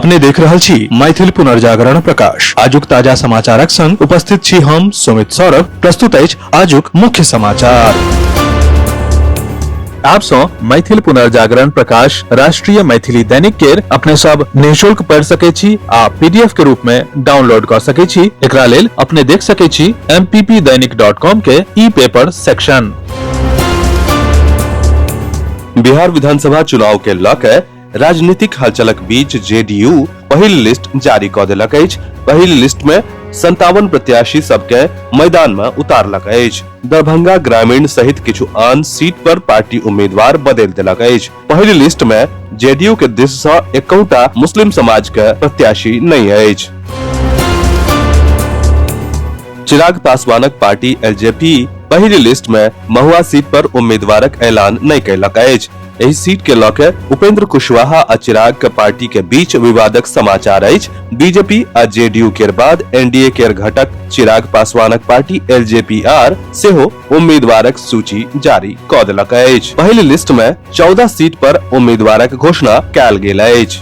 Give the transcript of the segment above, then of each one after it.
अपने देख रहल छी मैथिल पुनर्जागरण प्रकाश। आजुक ताजा समाचारक संग उपस्थित छी हम सुमित सौरभ। प्रस्तुत अछि आजुक मुख्य समाचार। आप सो मैथिल पुनर्जागरण प्रकाश राष्ट्रीय मैथिली दैनिक केर अपने सब निःशुल्क पढ़ सके छी आ पीडीएफ के रूप में डाउनलोड कर सके छी। एकरा लेल अपने देख सके छी mppdainik.com के ई पेपर सेक्शन। बिहार विधानसभा चुनाव के लऽ के राजनीतिक हलचलक बीच जेडीयू पहिल लिस्ट जारी कऽ देलक अछि। पहिल लिस्ट में 57 प्रत्याशी सबके मैदान में उतारलक अछि। दरभंगा ग्रामीण सहित किछु आन सीट पर पार्टी उम्मीदवार बदल देलक अछि। पहिल लिस्ट में जेडीयू के दिस सँ एकौटा मुस्लिम समाज के प्रत्याशी नहीं अछि। चिराग पासवानक पार्टी एलजेपी पहिल लिस्ट में महुआ सीट पर उम्मीदवारक ऐलान नहीं कयलक अछि। एहि सीट के लऽ के उपेंद्र कुशवाहा आ चिराग के पार्टी के बीच विवादक समाचार अछि। बीजेपी आ जेडीयू के बाद एनडीए के घटक चिराग पासवानक पार्टी एलजेपीआर सेहो उम्मीदवारक सूची जारी कऽ देलक अछि। पहिल लिस्ट में 14 सीट पर उम्मीदवारक घोषणा कयल गेल अछि।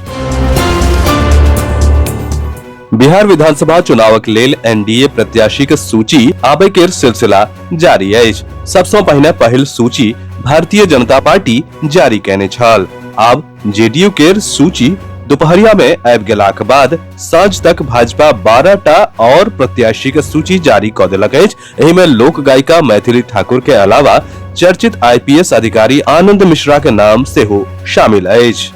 बिहार विधानसभा चुनावक लेल एनडीए प्रत्याशी के सूची आबय के सिलसिला जारी अछि। सबसँ पहिने पहिल सूची भारतीय जनता पार्टी जारी केने छल। आब जेडीयू के सूची दोपहरिया में आबि गेलाक बाद साँझ तक भाजपा 12 टा और प्रत्याशी के सूची जारी कऽ देलक अछि। एहि में लोक गायिका मैथिली ठाकुर के अलावा चर्चित आईपीएस अधिकारी आनंद मिश्रा के नाम सेहो शामिल अछि।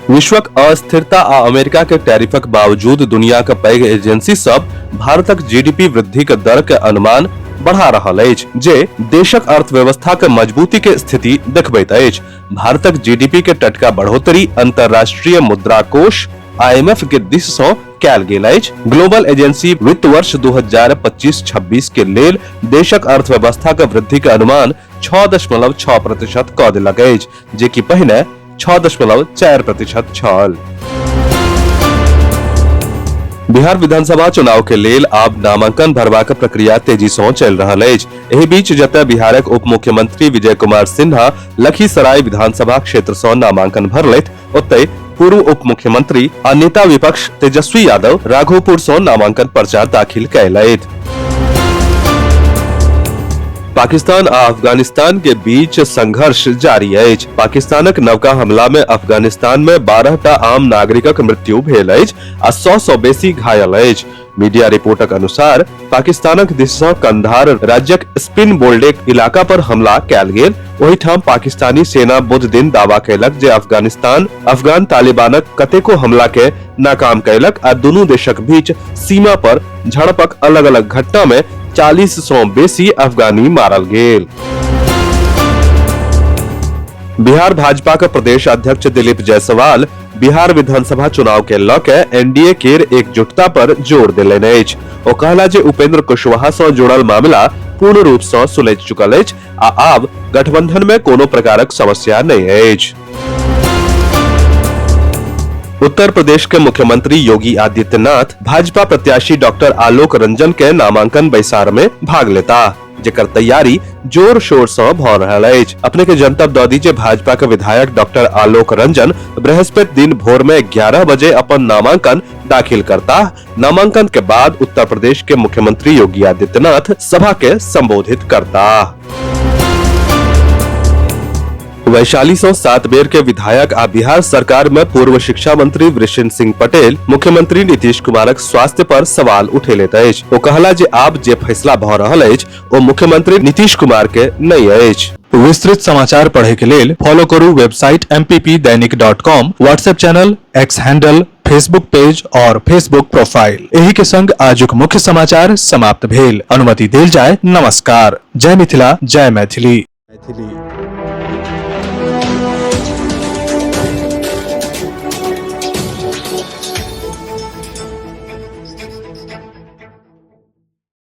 विश्वक अस्थिरता आ अमेरिका के टैरिफक बावजूद दुनिया के पैघ एजेंसी सब भारतक जीडीपी वृद्धि के दर के अनुमान बढ़ा रहल अछि, जे देशक अर्थव्यवस्था के मजबूती के स्थिति देखबैत अछि। भारतक जीडीपी के टटका बढ़ोतरी अंतर्राष्ट्रीय मुद्रा कोष IMF के दिस सँ कयल गेल अछि। ग्लोबल एजेंसी वित्त वर्ष 2025-26 के लेल देशक अर्थव्यवस्था के वृद्धि के अनुमान 6.6% कऽ देलक अछि, जे कि पहिने 6.4% छल। बिहार विधानसभा चुनाव के लेल आब नामांकन भरबाक प्रक्रिया तेजी सँ चलि रहल अछि। एहि बीच जतय बिहारक उप मुख्यमंत्री विजय कुमार सिन्हा लखीसराय विधानसभा क्षेत्र सँ नामांकन भरलथि, ओतय पूर्व उप मुख्यमंत्री आ नेता विपक्ष तेजस्वी यादव राघोपुर सँ नामांकन पर्चा दाखिल कयलथि। पाकिस्तान आ अफगानिस्तान के बीच संघर्ष जारी अछि। पाकिस्तानक नवका हमला में अफगानिस्तान में 12 टा आम नागरिकक मृत्यु भेल अछि आ 100 सँ बेसी घायल अछि। मीडिया रिपोर्टक अनुसार पाकिस्तानक दिस सँ कंधार राज्यक स्पिन बोल्डेक इलाका पर हमला कयल गेल। ओहि ठाम पाकिस्तानी सेना बुध दिन दावा कयलक जे अफगान तालिबानक कतेको हमला के नाकाम कयलक आ दुनू देशक बीच सीमा पर झड़पक अलग अलग घटना में 40 सँ बेसी अफगानी मारल गेल। बिहार भाजपा के प्रदेश अध्यक्ष दिलीप जायसवाल बिहार विधानसभा चुनाव के लऽ के एनडीए केर एकजुटता पर जोर देलनि अछि। ओ कहला जे उपेंद्र कुशवाहा सँ जुड़ल मामला पूर्ण रूप सँ सुलझि चुकल अछि आ आब गठबंधन में कोनो प्रकारक समस्या नहीं अछि। उत्तर प्रदेश के मुख्यमंत्री योगी आदित्यनाथ भाजपा प्रत्याशी डॉक्टर आलोक रंजन के नामांकन बैसार में भाग लेता, जेकर तैयारी जोर शोर सँ भऽ रहल अछि। अपने के जनतब दऽ दी जे भाजपा के विधायक डॉक्टर आलोक रंजन बृहस्पति दिन भोर में 11 बजे अपन नामांकन दाखिल करता। नामांकन के बाद उत्तर प्रदेश के मुख्यमंत्री योगी आदित्यनाथ सभा के संबोधित करता। वैशाली सँ 7 बेर के विधायक आ बिहार सरकार में पूर्व शिक्षा मंत्री वृषेंद्र सिंह पटेल मुख्यमंत्री नीतीश कुमारक स्वास्थ्य पर सवाल उठेलैत अछि। ओ कहला जे आब जे फैसला भऽ रहल अछि ओ मुख्यमंत्री नीतीश कुमार के नहीं अछि। विस्तृत समाचार पढ़े के लेल फॉलो करू website mppdainik.com, WhatsApp channel, x handle, Facebook page और फेसबुक प्रोफाइल। एही के संग आजुक मुख्य समाचार समाप्त भेल। अनुमति देल जाय। नमस्कार। जय मिथिला, जय मैथिली।